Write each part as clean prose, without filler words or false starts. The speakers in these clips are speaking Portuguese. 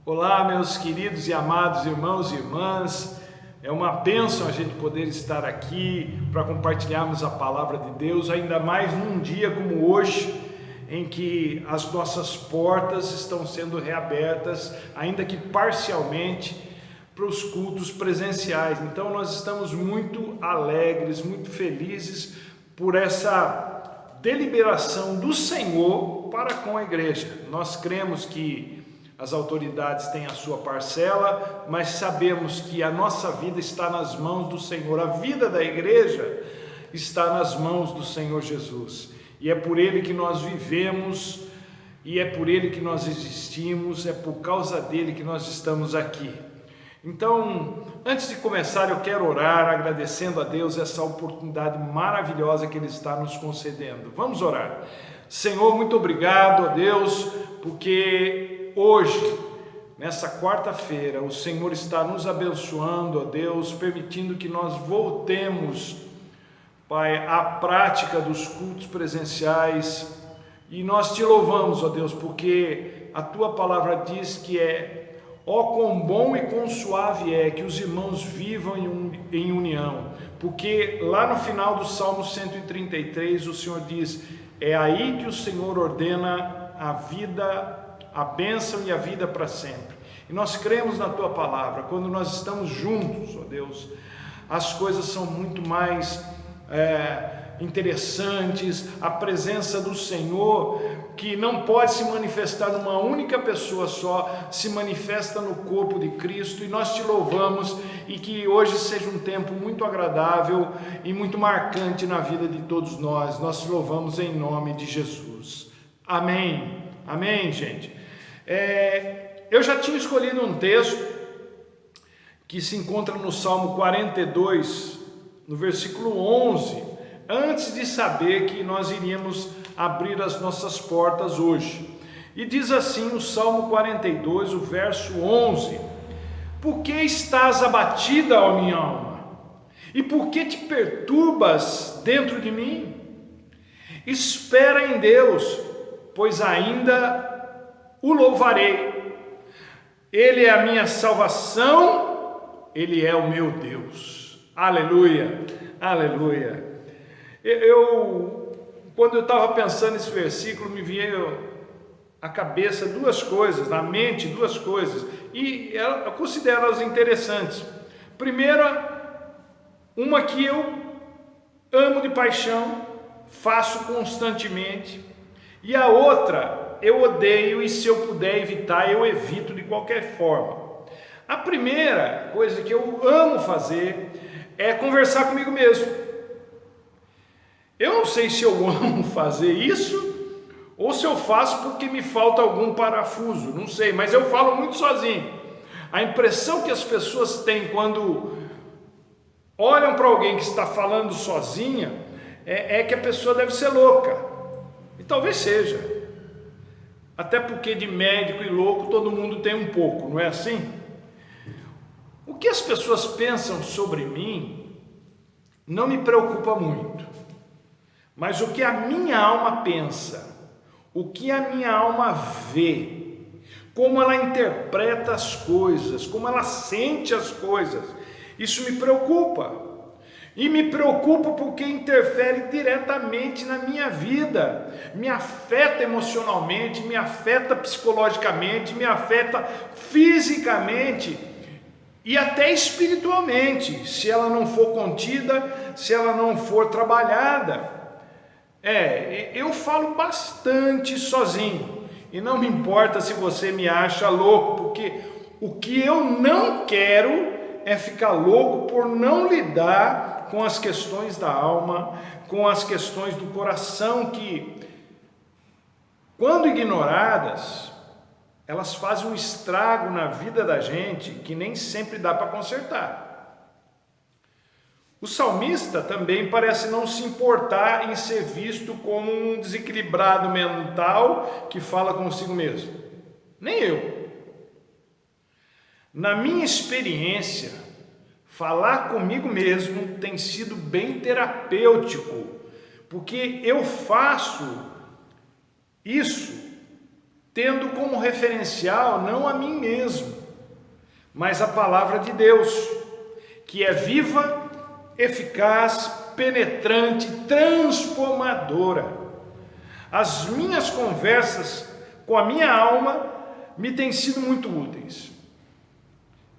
Olá, meus queridos e amados irmãos e irmãs. É uma bênção a gente poder estar aqui para compartilharmos a palavra de Deus, ainda mais num dia como hoje, em que as nossas portas estão sendo reabertas, ainda que parcialmente, para os cultos presenciais. Então nós estamos muito alegres, muito felizes por essa deliberação do Senhor para com a igreja. Nós cremos que as autoridades têm a sua parcela, mas sabemos que a nossa vida está nas mãos do Senhor. A vida da igreja está nas mãos do Senhor Jesus. E é por Ele que nós vivemos, e é por Ele que nós existimos, é por causa dEle que nós estamos aqui. Então, antes de começar, eu quero orar agradecendo a Deus essa oportunidade maravilhosa que Ele está nos concedendo. Vamos orar. Senhor, muito obrigado, ó Deus, porque hoje, nessa quarta-feira, o Senhor está nos abençoando, ó Deus, permitindo que nós voltemos, Pai, à prática dos cultos presenciais. E nós te louvamos, ó Deus, porque a Tua palavra diz que ó quão bom e quão suave é que os irmãos vivam em união. Porque lá no final do Salmo 133, o Senhor diz: é aí que o Senhor ordena a vida, a bênção e a vida para sempre. E nós cremos na Tua palavra. Quando nós estamos juntos, ó Deus, as coisas são muito mais interessantes. A presença do Senhor, que não pode se manifestar numa única pessoa só, se manifesta no corpo de Cristo. E nós te louvamos, e que hoje seja um tempo muito agradável e muito marcante na vida de todos nós. Nós te louvamos em nome de Jesus. Amém. Amém, gente. Eu já tinha escolhido um texto que se encontra no Salmo 42, no versículo 11, antes de saber que nós iríamos abrir as nossas portas hoje. E diz assim o Salmo 42, o verso 11: por que estás abatida, ó minha alma? E por que te perturbas dentro de mim? Espera em Deus, pois ainda o louvarei. Ele é a minha salvação, Ele é o meu Deus. Aleluia, aleluia. Quando eu estava pensando nesse versículo, me veio à cabeça duas coisas, na mente duas coisas, e eu considero elas interessantes. Primeira, uma que eu amo de paixão, faço constantemente, e a outra eu odeio, e se eu puder evitar, eu evito de qualquer forma. A primeira coisa que eu amo fazer é conversar comigo mesmo. Eu não sei se eu amo fazer isso, ou se eu faço porque me falta algum parafuso, não sei, mas eu falo muito sozinho. A impressão que as pessoas têm quando olham para alguém que está falando sozinha é que a pessoa deve ser louca, e talvez seja. Até porque de médico e louco todo mundo tem um pouco, não é assim? O que as pessoas pensam sobre mim não me preocupa muito, mas o que a minha alma pensa, o que a minha alma vê, como ela interpreta as coisas, como ela sente as coisas, isso me preocupa. E me preocupa porque interfere diretamente na minha vida, me afeta emocionalmente, me afeta psicologicamente, me afeta fisicamente e até espiritualmente, se ela não for contida, se ela não for trabalhada. Eu falo bastante sozinho, e não me importa se você me acha louco, porque o que eu não quero é ficar louco por não lidar com as questões da alma, com as questões do coração, que, quando ignoradas, elas fazem um estrago na vida da gente que nem sempre dá para consertar. O salmista também parece não se importar em ser visto como um desequilibrado mental que fala consigo mesmo. Nem eu. Na minha experiência, falar comigo mesmo tem sido bem terapêutico, porque eu faço isso tendo como referencial não a mim mesmo, mas a palavra de Deus, que é viva, eficaz, penetrante, transformadora. As minhas conversas com a minha alma me têm sido muito úteis.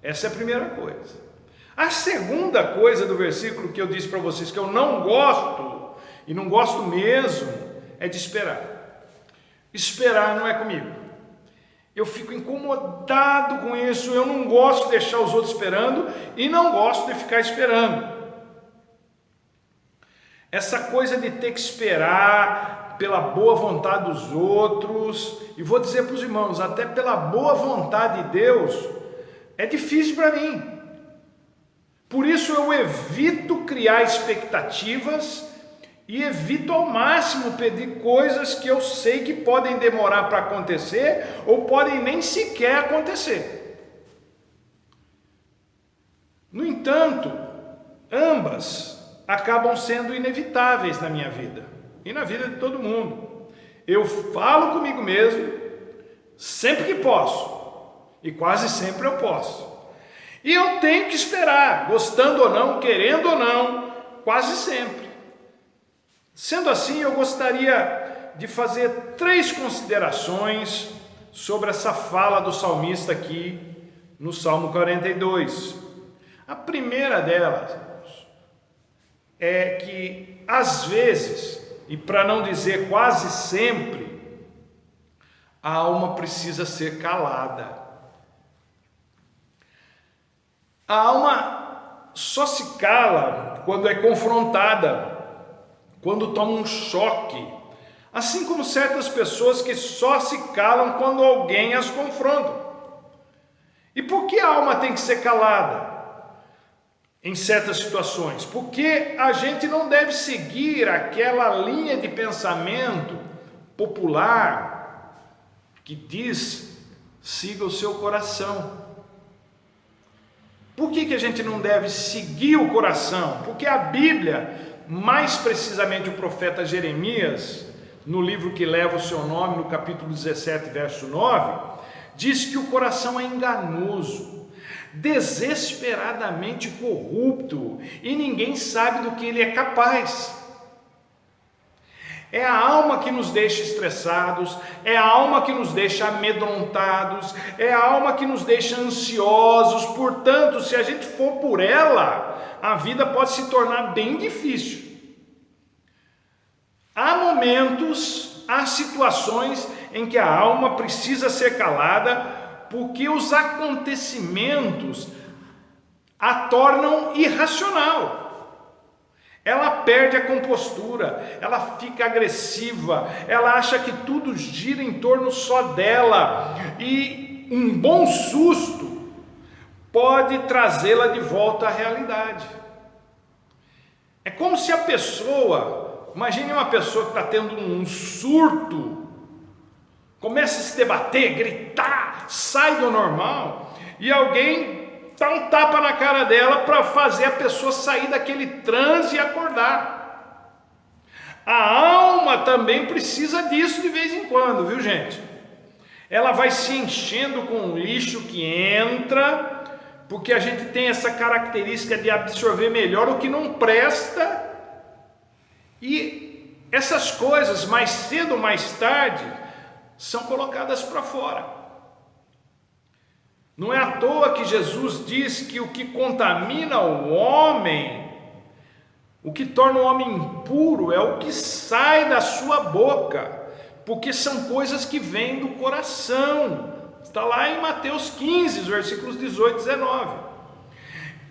Essa é a primeira coisa. A segunda coisa do versículo que eu disse para vocês que eu não gosto, e não gosto mesmo, é de esperar. Esperar não é comigo. Eu fico incomodado com isso, eu não gosto de deixar os outros esperando e não gosto de ficar esperando. Essa coisa de ter que esperar pela boa vontade dos outros, e vou dizer para os irmãos, até pela boa vontade de Deus, é difícil para mim. Por isso eu evito criar expectativas e evito ao máximo pedir coisas que eu sei que podem demorar para acontecer ou podem nem sequer acontecer. No entanto, ambas acabam sendo inevitáveis na minha vida e na vida de todo mundo. Eu falo comigo mesmo sempre que posso, e quase sempre eu posso. E eu tenho que esperar, gostando ou não, querendo ou não, quase sempre. Sendo assim, eu gostaria de fazer 3 considerações sobre essa fala do salmista aqui no Salmo 42. A primeira delas é que, às vezes, e para não dizer quase sempre, a alma precisa ser calada. A alma só se cala quando é confrontada, quando toma um choque, assim como certas pessoas que só se calam quando alguém as confronta. E por que a alma tem que ser calada em certas situações? Porque a gente não deve seguir aquela linha de pensamento popular que diz: siga o seu coração. Por que a gente não deve seguir o coração? Porque a Bíblia, mais precisamente o profeta Jeremias, no livro que leva o seu nome, no capítulo 17, verso 9, diz que o coração é enganoso, desesperadamente corrupto, e ninguém sabe do que ele é capaz. É a alma que nos deixa estressados, é a alma que nos deixa amedrontados, é a alma que nos deixa ansiosos. Portanto, se a gente for por ela, a vida pode se tornar bem difícil. Há momentos, há situações em que a alma precisa ser calada, porque os acontecimentos a tornam irracional. Ela perde a compostura, ela fica agressiva, ela acha que tudo gira em torno só dela, e um bom susto pode trazê-la de volta à realidade. É como se a pessoa, imagine uma pessoa que está tendo um surto, começa a se debater, gritar, sai do normal, e alguém dá um tapa na cara dela para fazer a pessoa sair daquele transe e acordar. A alma também precisa disso de vez em quando, viu, gente? Ela vai se enchendo com o lixo que entra, porque a gente tem essa característica de absorver melhor o que não presta, e essas coisas, mais cedo ou mais tarde, são colocadas para fora. Não é à toa que Jesus diz que o que contamina o homem, o que torna o homem impuro, é o que sai da sua boca, porque são coisas que vêm do coração. Está lá em Mateus 15, versículos 18 e 19.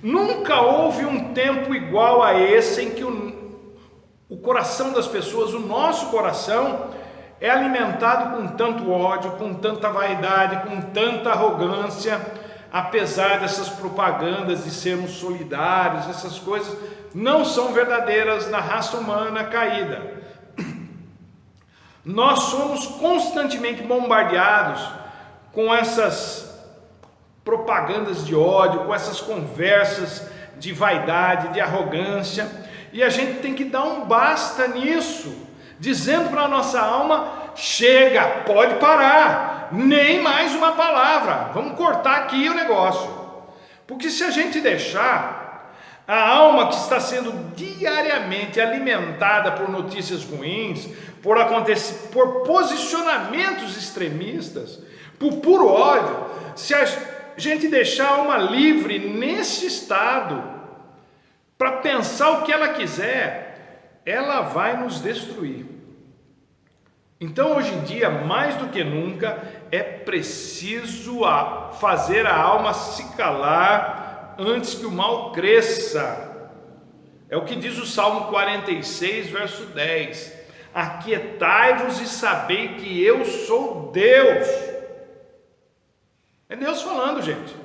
Nunca houve um tempo igual a esse em que o coração das pessoas, o nosso coração, é alimentado com tanto ódio, com tanta vaidade, com tanta arrogância, apesar dessas propagandas de sermos solidários. Essas coisas não são verdadeiras na raça humana caída. Nós somos constantemente bombardeados com essas propagandas de ódio, com essas conversas de vaidade, de arrogância, e a gente tem que dar um basta nisso, dizendo para a nossa alma: chega, pode parar, nem mais uma palavra. Vamos cortar aqui o negócio. Porque se a gente deixar, a alma que está sendo diariamente alimentada por notícias ruins, por posicionamentos extremistas, por puro ódio, se a gente deixar a alma livre nesse estado, para pensar o que ela quiser, ela vai nos destruir. Então, hoje em dia, mais do que nunca, é preciso fazer a alma se calar antes que o mal cresça. É o que diz o Salmo 46, verso 10. Aquietai-vos e sabei que eu sou Deus. É Deus falando, gente.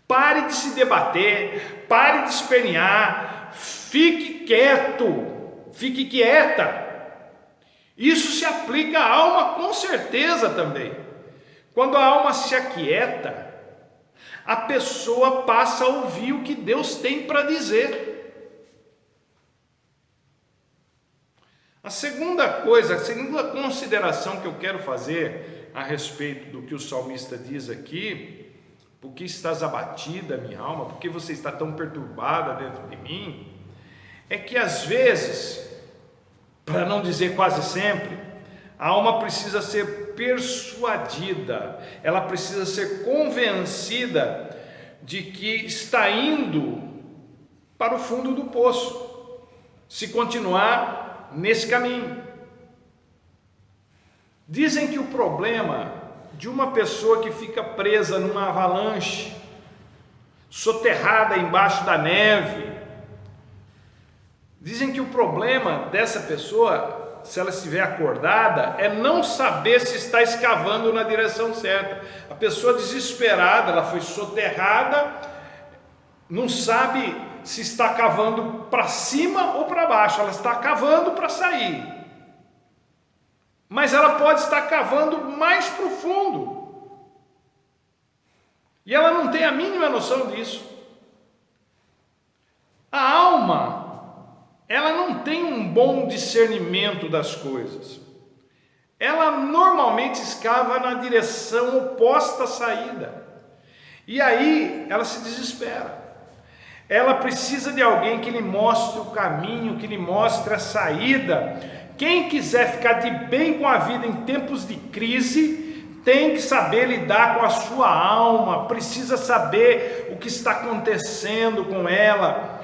Pare de se debater, pare de espernear, fique quieto, fique quieta. Isso se aplica à alma com certeza também. Quando a alma se aquieta, a pessoa passa a ouvir o que Deus tem para dizer. A segunda consideração que eu quero fazer a respeito do que o salmista diz aqui: por que estás abatida, minha alma? Por que você está tão perturbada dentro de mim? É que às vezes, para não dizer quase sempre, a alma precisa ser persuadida, ela precisa ser convencida de que está indo para o fundo do poço, se continuar nesse caminho. Dizem que o problema de uma pessoa que fica presa numa avalanche, soterrada embaixo da neve, dizem que o problema dessa pessoa, se ela estiver acordada, é não saber se está escavando na direção certa. A pessoa desesperada, ela foi soterrada, não sabe se está cavando para cima ou para baixo, ela está cavando para sair. Mas ela pode estar cavando mais profundo. E ela não tem a mínima noção disso. A alma, ela não tem um bom discernimento das coisas. Ela normalmente escava na direção oposta à saída. E aí ela se desespera. Ela precisa de alguém que lhe mostre o caminho, que lhe mostre a saída. Quem quiser ficar de bem com a vida em tempos de crise, tem que saber lidar com a sua alma, precisa saber o que está acontecendo com ela,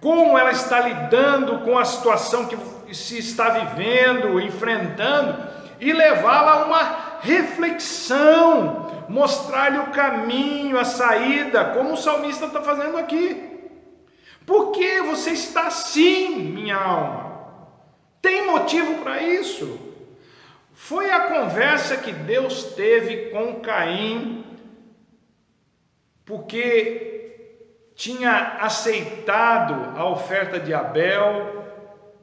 como ela está lidando com a situação que se está vivendo, enfrentando, e levá-la a uma reflexão, mostrar-lhe o caminho, a saída, como o salmista está fazendo aqui. Por que você está assim, minha alma? Tem motivo para isso? Foi a conversa que Deus teve com Caim, porque tinha aceitado a oferta de Abel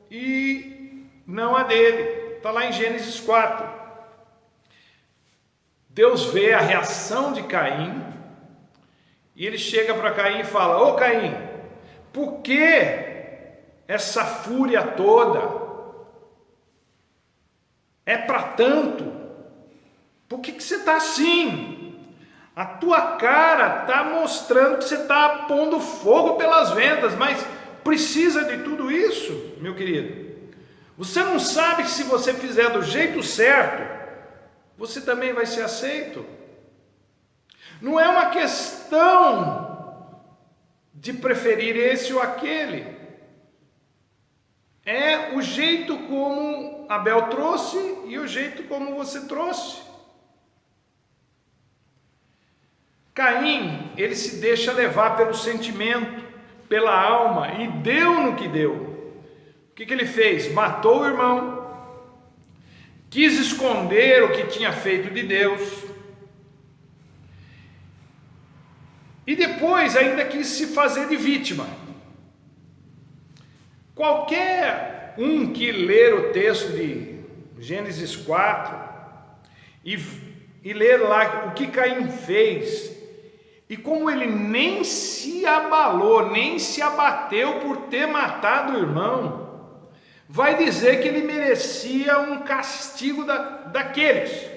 e não a dele. Está lá em Gênesis 4. Deus vê a reação de Caim e ele chega para Caim e fala: ô Caim, por que essa fúria toda? É para tanto? Por que você está assim? A tua cara está mostrando que você está pondo fogo pelas ventas, mas precisa de tudo isso, meu querido? Você não sabe que se você fizer do jeito certo, você também vai ser aceito? Não é uma questão de preferir esse ou aquele. É o jeito como Abel trouxe e o jeito como você trouxe. Caim, ele se deixa levar pelo sentimento, pela alma, e deu no que deu. O que ele fez? Matou o irmão, quis esconder o que tinha feito de Deus, e depois ainda quis se fazer de vítima. Qualquer um que ler o texto de Gênesis 4 e ler lá o que Caim fez, e como ele nem se abalou, nem se abateu por ter matado o irmão, vai dizer que ele merecia um castigo daqueles.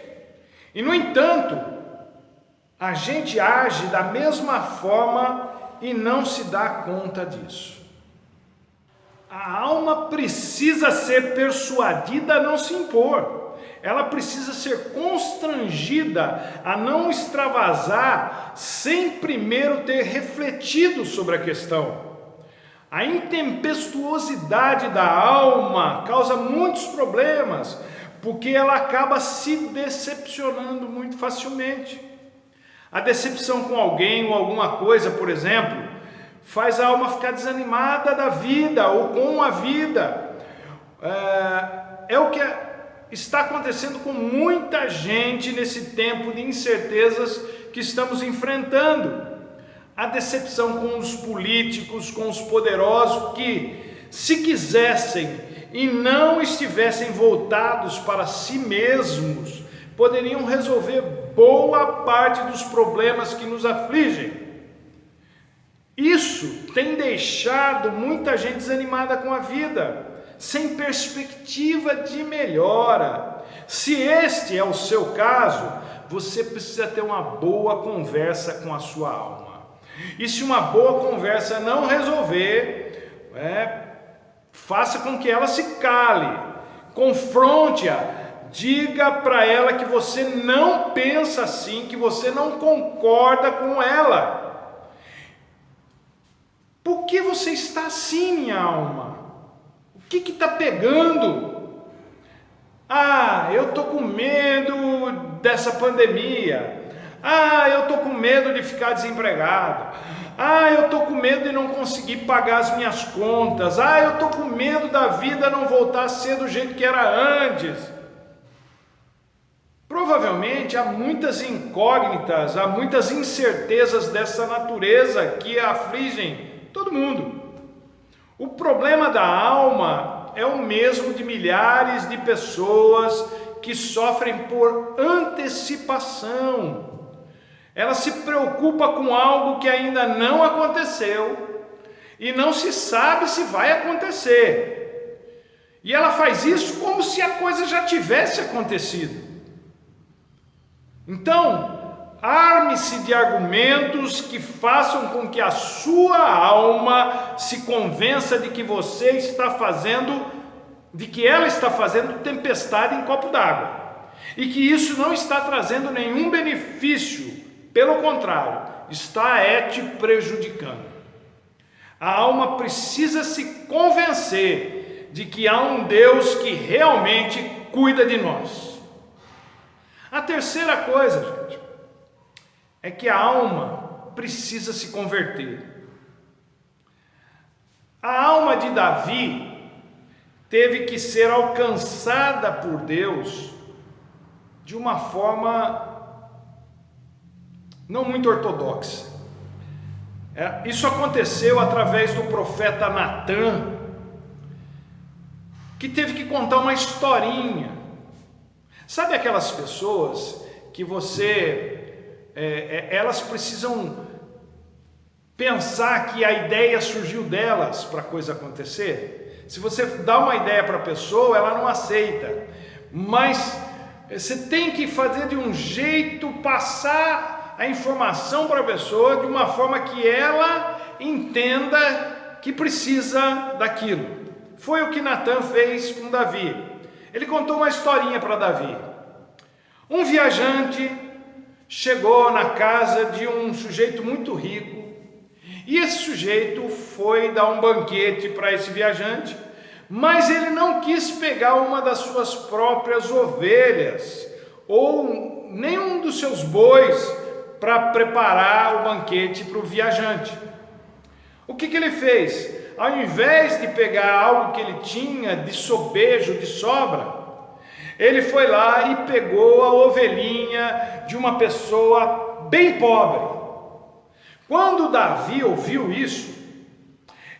E no entanto, a gente age da mesma forma e não se dá conta disso. A alma precisa ser persuadida a não se impor. Ela precisa ser constrangida a não extravasar sem primeiro ter refletido sobre a questão. A intempestuosidade da alma causa muitos problemas, porque ela acaba se decepcionando muito facilmente. A decepção com alguém ou alguma coisa, por exemplo, faz a alma ficar desanimada da vida ou com a vida. É o que está acontecendo com muita gente nesse tempo de incertezas que estamos enfrentando. A decepção com os políticos, com os poderosos, que, se quisessem e não estivessem voltados para si mesmos, poderiam resolver boa parte dos problemas que nos afligem. Isso tem deixado muita gente desanimada com a vida, sem perspectiva de melhora. Se este é o seu caso, você precisa ter uma boa conversa com a sua alma. E se uma boa conversa não resolver, faça com que ela se cale, confronte-a, diga para ela que você não pensa assim, que você não concorda com ela. Por que você está assim, minha alma? O que está pegando? Eu estou com medo dessa pandemia. Eu estou com medo de ficar desempregado. Eu estou com medo de não conseguir pagar as minhas contas. Eu estou com medo da vida não voltar a ser do jeito que era antes. Provavelmente há muitas incógnitas, há muitas incertezas dessa natureza que afligem todo mundo. O problema da alma é o mesmo de milhares de pessoas que sofrem por antecipação. Ela se preocupa com algo que ainda não aconteceu e não se sabe se vai acontecer. E ela faz isso como se a coisa já tivesse acontecido. Então, arme-se de argumentos que façam com que a sua alma se convença de que você está fazendo, de que ela está fazendo tempestade em copo d'água. E que isso não está trazendo nenhum benefício. Pelo contrário, está te prejudicando. A alma precisa se convencer de que há um Deus que realmente cuida de nós. A terceira coisa, gente, é que a alma precisa se converter. A alma de Davi teve que ser alcançada por Deus de uma forma não muito ortodoxa. Isso aconteceu através do profeta Natã, que teve que contar uma historinha. Sabe aquelas pessoas que elas precisam pensar que a ideia surgiu delas para a coisa acontecer? Se você dá uma ideia para a pessoa, ela não aceita, mas você tem que fazer de um jeito, passar a informação para a pessoa de uma forma que ela entenda que precisa daquilo. Foi o que Natã fez com Davi. Ele contou uma historinha para Davi. Um viajante chegou na casa de um sujeito muito rico, e esse sujeito foi dar um banquete para esse viajante, mas ele não quis pegar uma das suas próprias ovelhas ou nenhum dos seus bois para preparar o banquete para o viajante. O que ele fez? Ao invés de pegar algo que ele tinha de sobejo, de sobra, ele foi lá e pegou a ovelhinha de uma pessoa bem pobre. Quando Davi ouviu isso,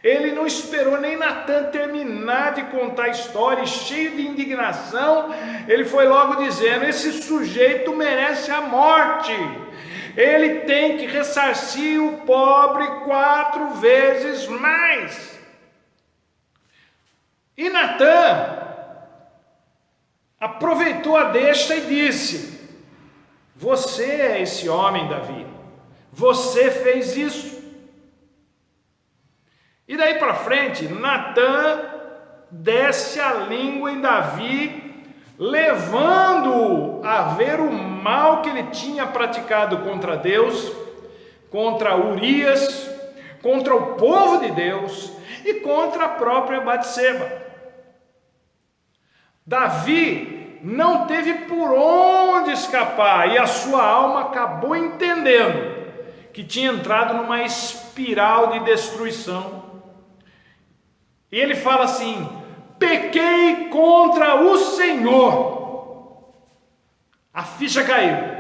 ele não esperou nem Natã terminar de contar a história, e cheio de indignação, ele foi logo dizendo: esse sujeito merece a morte. Ele tem que ressarcir o pobre 4 vezes mais. E Natã aproveitou a deixa e disse: Você é esse homem, Davi. Você fez isso. E daí para frente, Natã desce a língua em Davi, levando-o a ver o mal que ele tinha praticado contra Deus, contra Urias, contra o povo de Deus e contra a própria Batseba. Davi não teve por onde escapar e a sua alma acabou entendendo que tinha entrado numa espiral de destruição. E ele fala assim: pequei contra o Senhor. A ficha caiu.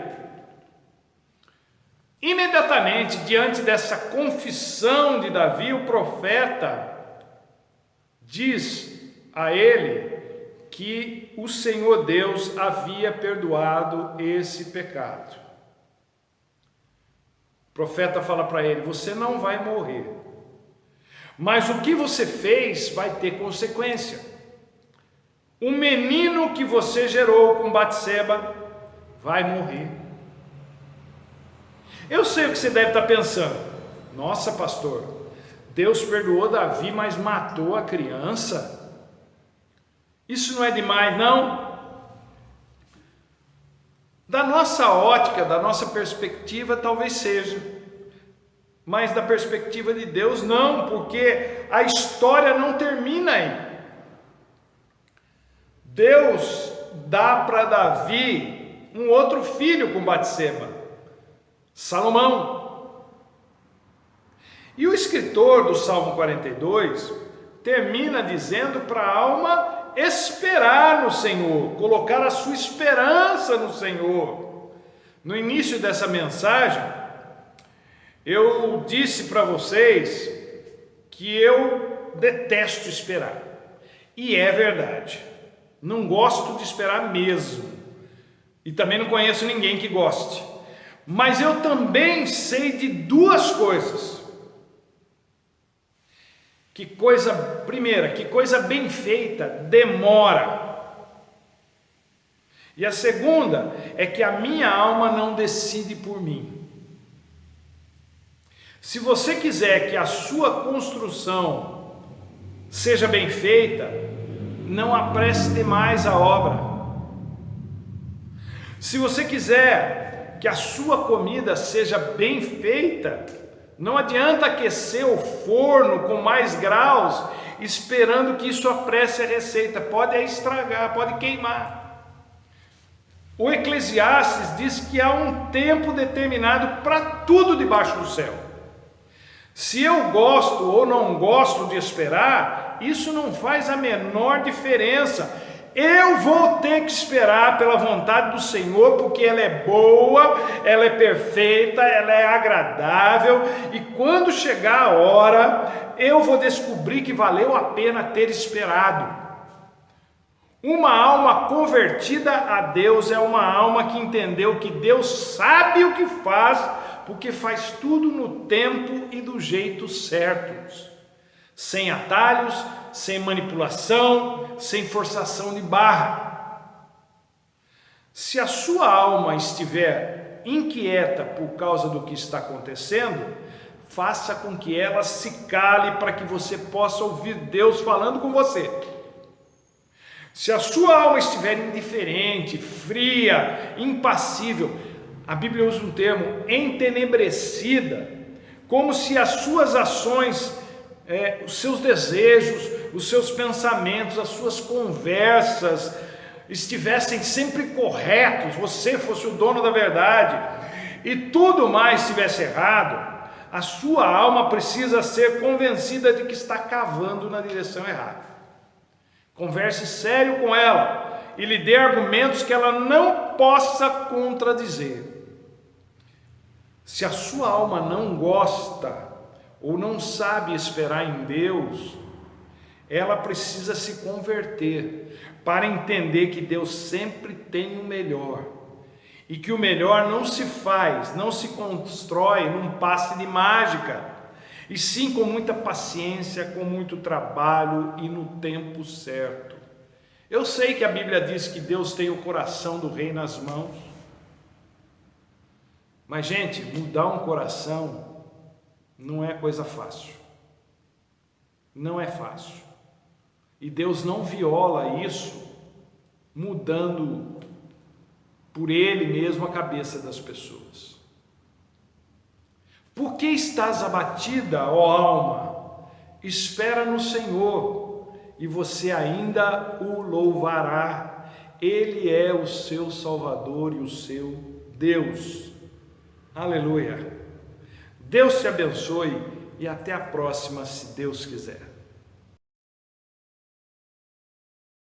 Imediatamente, diante dessa confissão de Davi, o profeta diz a ele que o Senhor Deus havia perdoado esse pecado. O profeta fala para ele: você não vai morrer, mas o que você fez vai ter consequência. O menino que você gerou com Batseba vai morrer. Eu sei o que você deve estar pensando. Nossa, pastor, Deus perdoou Davi, mas matou a criança? Isso não é demais, não? Da nossa ótica, da nossa perspectiva, talvez seja. Mas da perspectiva de Deus, não, porque a história não termina aí. Deus dá para Davi um outro filho com Batseba, Salomão. E o escritor do Salmo 42 termina dizendo para a alma esperar no Senhor, colocar a sua esperança no Senhor. No início dessa mensagem, eu disse para vocês que eu detesto esperar, e é verdade, não gosto de esperar mesmo, e também não conheço ninguém que goste, mas eu também sei de duas coisas. Primeira, que coisa bem feita demora, e a segunda é que a minha alma não decide por mim. Se você quiser que a sua construção seja bem feita, não apresse demais a obra. Se você quiser que a sua comida seja bem feita, não adianta aquecer o forno com mais graus, esperando que isso apresse a receita. Pode estragar, pode queimar. O Eclesiastes diz que há um tempo determinado para tudo debaixo do céu. Se eu gosto ou não gosto de esperar, isso não faz a menor diferença. Eu vou ter que esperar pela vontade do Senhor, porque ela é boa, ela é perfeita, ela é agradável, e quando chegar a hora, eu vou descobrir que valeu a pena ter esperado. Uma alma convertida a Deus é uma alma que entendeu que Deus sabe o que faz, porque faz tudo no tempo e do jeito certos, sem atalhos, sem manipulação, sem forçação de barra. Se a sua alma estiver inquieta por causa do que está acontecendo, faça com que ela se cale para que você possa ouvir Deus falando com você. Se a sua alma estiver indiferente, fria, impassível, a Bíblia usa um termo entenebrecida, como se as suas ações, os seus desejos, os seus pensamentos, as suas conversas estivessem sempre corretos, você fosse o dono da verdade e tudo mais estivesse errado, a sua alma precisa ser convencida de que está cavando na direção errada. Converse sério com ela e lhe dê argumentos que ela não possa contradizer. Se a sua alma não gosta ou não sabe esperar em Deus, ela precisa se converter para entender que Deus sempre tem o melhor e que o melhor não se faz, não se constrói num passe de mágica, e sim com muita paciência, com muito trabalho e no tempo certo. Eu sei que a Bíblia diz que Deus tem o coração do rei nas mãos, Mas, gente, mudar um coração não é coisa fácil. Não é fácil. E Deus não viola isso mudando por Ele mesmo a cabeça das pessoas. Por que estás abatida, ó alma? Espera no Senhor, e você ainda o louvará. Ele é o seu Salvador e o seu Deus. Aleluia. Deus te abençoe e até a próxima, se Deus quiser.